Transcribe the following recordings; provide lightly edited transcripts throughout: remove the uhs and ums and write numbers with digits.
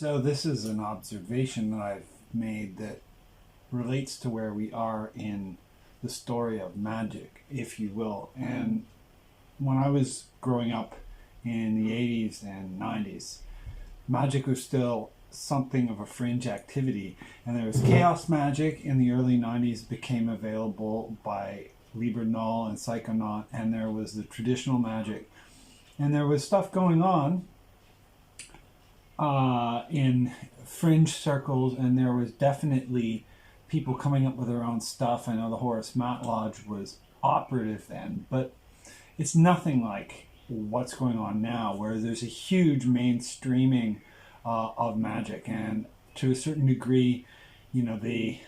So this is an observation that I've made that relates to where we are in the story of magic, if you will. And when I was growing up in the 80s and 90s, magic was still something of a fringe activity. And there was chaos magic in the early 90s, became available by Liber Null and Psychonaut, and there was the traditional magic. And there was stuff going on in fringe circles, and there was definitely people coming up with their own stuff. I know the Horace Matt Lodge was operative then, but it's nothing like what's going on now, where there's a huge mainstreaming of magic, and to a certain degree, you know, the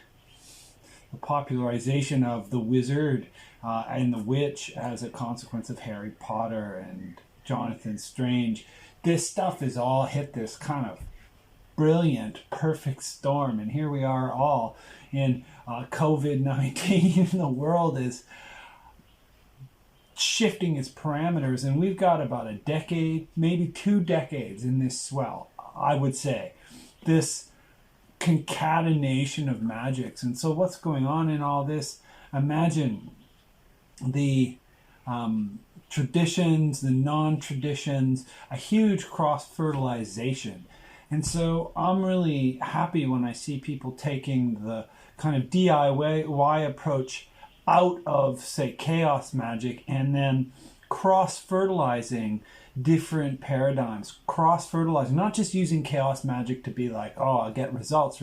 popularization of the wizard and the witch as a consequence of Harry Potter and Jonathan Strange. This stuff has all hit this kind of brilliant, perfect storm, and here we are all in COVID-19. The world is shifting its parameters, and we've got about a decade, maybe 2 decades in this swell, I would say, this concatenation of magics. And so what's going on in all this? Imagine the traditions, the non-traditions, a huge cross-fertilization. And so I'm really happy when I see people taking the kind of DIY approach out of, say, chaos magic, and then cross-fertilizing different paradigms, cross-fertilizing, not just using chaos magic to be like, oh, I'll get results,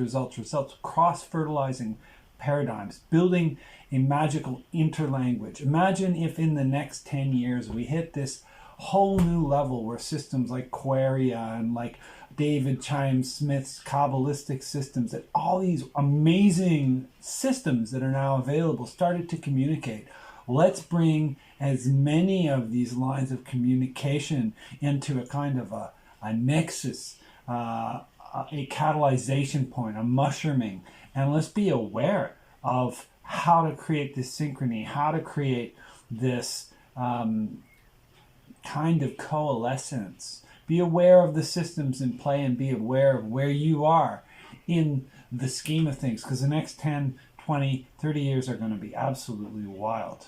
cross-fertilizing paradigms, building a magical interlanguage. Imagine if in the next 10 years we hit this whole new level where systems like Quaria and like David Chimes Smith's Kabbalistic systems, that all these amazing systems that are now available started to communicate. Let's bring as many of these lines of communication into a kind of a nexus, a catalyzation point, a mushrooming, and let's be aware of how to create this synchrony, how to create this kind of coalescence. Be aware of the systems in play and be aware of where you are in the scheme of things, because the next 10, 20, 30 years are going to be absolutely wild.